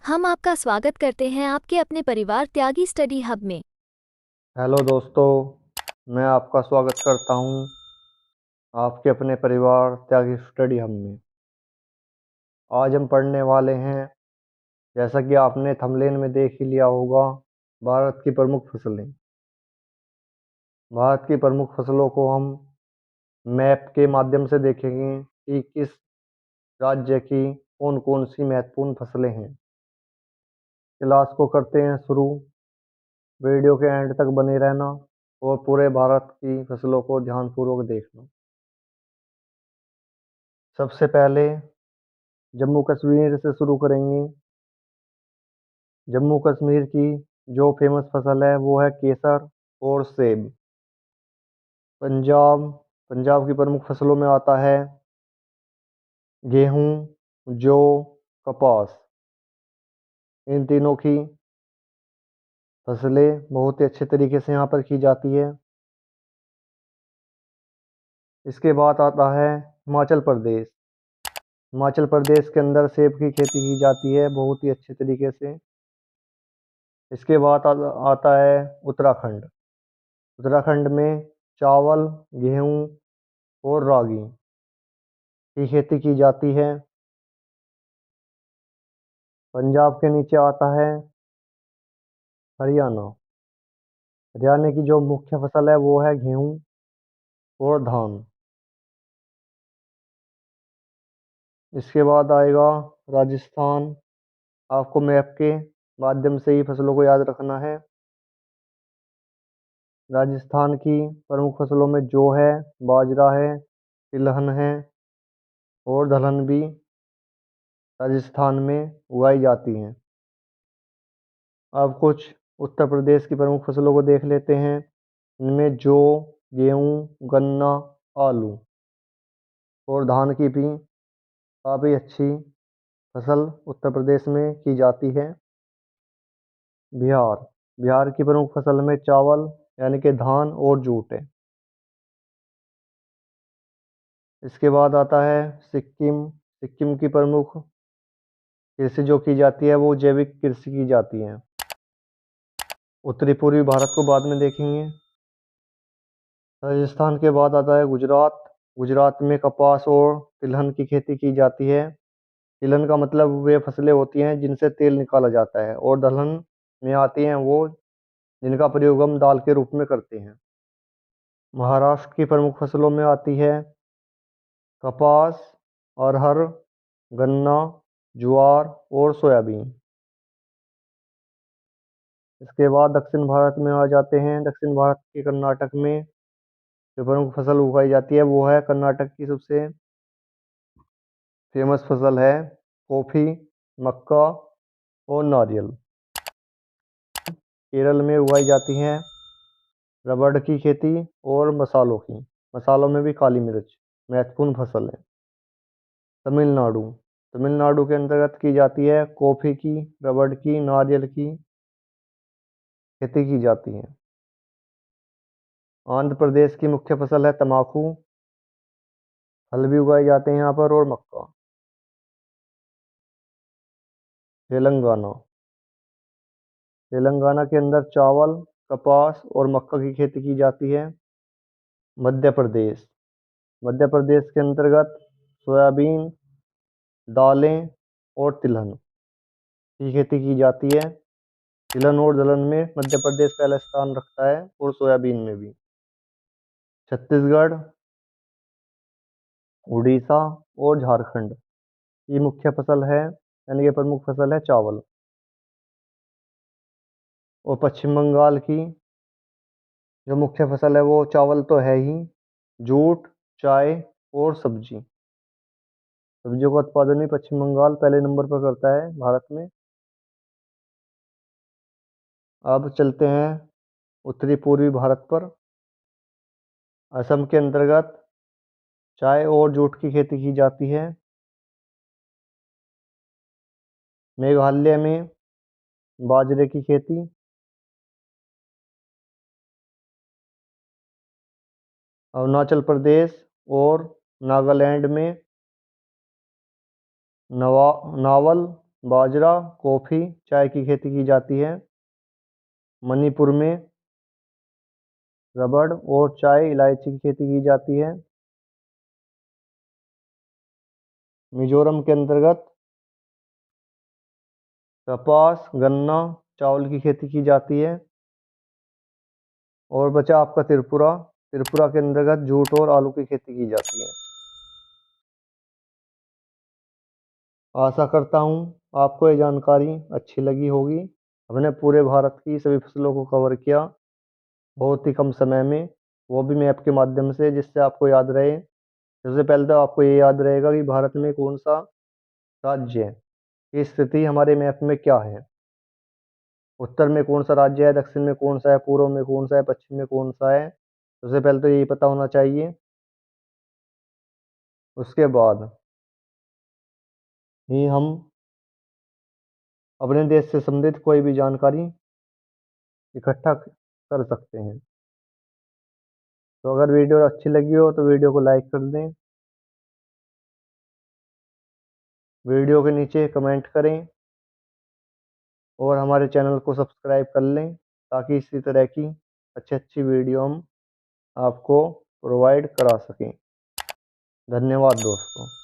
हम आपका स्वागत करते हैं आपके अपने परिवार त्यागी स्टडी हब में। हेलो दोस्तों, मैं आपका स्वागत करता हूं आपके अपने परिवार त्यागी स्टडी हब में। आज हम पढ़ने वाले हैं, जैसा कि आपने थंबनेल में देख ही लिया होगा, भारत की प्रमुख फसलें। भारत की प्रमुख फसलों को हम मैप के माध्यम से देखेंगे कि किस राज्य की कौन कौन सी महत्वपूर्ण फसलें हैं। क्लास को करते हैं शुरू। वीडियो के एंड तक बने रहना और पूरे भारत की फसलों को ध्यानपूर्वक देखना। सबसे पहले जम्मू कश्मीर से शुरू करेंगे। जम्मू कश्मीर की जो फेमस फसल है वो है केसर और सेब। पंजाब पंजाब की प्रमुख फसलों में आता है गेहूं, जौ, कपास। इन तीनों की फसलें बहुत ही अच्छे तरीके से यहाँ पर की जाती है। इसके बाद आता है हिमाचल प्रदेश। हिमाचल प्रदेश के अंदर सेब की खेती की जाती है बहुत ही अच्छे तरीके से। इसके बाद आता है उत्तराखंड। उत्तराखंड में चावल, गेहूं और रागी की खेती की जाती है। पंजाब के नीचे आता है हरियाणा। हरियाणा की जो मुख्य फसल है वो है गेहूं और धान। इसके बाद आएगा राजस्थान। आपको मैप के माध्यम से ही फसलों को याद रखना है। राजस्थान की प्रमुख फसलों में जौ है, बाजरा है, तिलहन है और दलहन भी राजस्थान में उगाई जाती हैं। अब कुछ उत्तर प्रदेश की प्रमुख फसलों को देख लेते हैं। इनमें जौ, गेहूं, गन्ना, आलू और धान की भी काफ़ी अच्छी फसल उत्तर प्रदेश में की जाती है। बिहार बिहार की प्रमुख फसल में चावल यानी कि धान और जूट है। इसके बाद आता है सिक्किम। सिक्किम की प्रमुख कृषि जो की जाती है वो जैविक कृषि की जाती है। उत्तरी पूर्वी भारत को बाद में देखेंगे। राजस्थान के बाद आता है गुजरात। गुजरात में कपास और तिलहन की खेती की जाती है। तिलहन का मतलब वे फसलें होती हैं जिनसे तेल निकाला जाता है, और दलहन में आती हैं वो जिनका प्रयोग हम दाल के रूप में करते हैं। महाराष्ट्र की प्रमुख फसलों में आती है कपास, अरहर, गन्ना, ज्वार और सोयाबीन। इसके बाद दक्षिण भारत में आ जाते हैं। दक्षिण भारत के कर्नाटक में जो प्रमुख फसल उगाई जाती है वो है कर्नाटक की सबसे फेमस फसल है कॉफ़ी, मक्का और नारियल। केरल में उगाई जाती हैं रबड़ की खेती और मसालों की। मसालों में भी काली मिर्च महत्वपूर्ण फसल है। तमिलनाडु तमिलनाडु के अंतर्गत की जाती है कॉफ़ी की, रबड़ की, नारियल की खेती की जाती है। आंध्र प्रदेश की मुख्य फसल है तंबाकू। फल भी उगाए जाते हैं यहाँ पर, और मक्का। तेलंगाना तेलंगाना के अंदर चावल, कपास और मक्का की खेती की जाती है। मध्य प्रदेश मध्य प्रदेश के अंतर्गत सोयाबीन, दालें और तिलहन की खेती की जाती है। तिलहन और दलहन में मध्य प्रदेश पहला स्थान रखता है, और सोयाबीन में भी। छत्तीसगढ़, उड़ीसा और झारखंड की मुख्य फसल है, यानी कि प्रमुख फसल है चावल। और पश्चिम बंगाल की जो मुख्य फसल है वो चावल तो है ही, जूट, चाय और सब्जी। सब्जियों का उत्पादन भी पश्चिम बंगाल पहले नंबर पर करता है भारत में। अब चलते हैं उत्तरी पूर्वी भारत पर। असम के अंतर्गत चाय और जूट की खेती की जाती है। मेघालय में बाजरे की खेती। अरुणाचल प्रदेश और नागालैंड में नावल बाजरा, कॉफ़ी, चाय की खेती की जाती है। मणिपुर में रबड़ और चाय इलायची की खेती की जाती है। मिजोरम के अंतर्गत कपास, गन्ना, चावल की खेती की जाती है। और बचा आपका त्रिपुरा। त्रिपुरा के अंतर्गत जूट और आलू की खेती की जाती है। आशा करता हूँ आपको ये जानकारी अच्छी लगी होगी। हमने पूरे भारत की सभी फसलों को कवर किया बहुत ही कम समय में, वो भी मैप के माध्यम से, जिससे आपको याद रहे। सबसे पहले तो आपको ये याद रहेगा कि भारत में कौन सा राज्य है, की स्थिति हमारे मैप में क्या है। उत्तर में कौन सा राज्य है, दक्षिण में कौन सा है, पूर्व में कौन सा है, पश्चिम में कौन सा है। सबसे पहले तो यही पता होना चाहिए। उसके बाद ही हम अपने देश से संबंधित कोई भी जानकारी इकट्ठा कर सकते हैं। तो अगर वीडियो अच्छी लगी हो तो वीडियो को लाइक कर दें, वीडियो के नीचे कमेंट करें और हमारे चैनल को सब्सक्राइब कर लें, ताकि इसी तरह की अच्छी अच्छी वीडियो हम आपको प्रोवाइड करा सकें। धन्यवाद दोस्तों।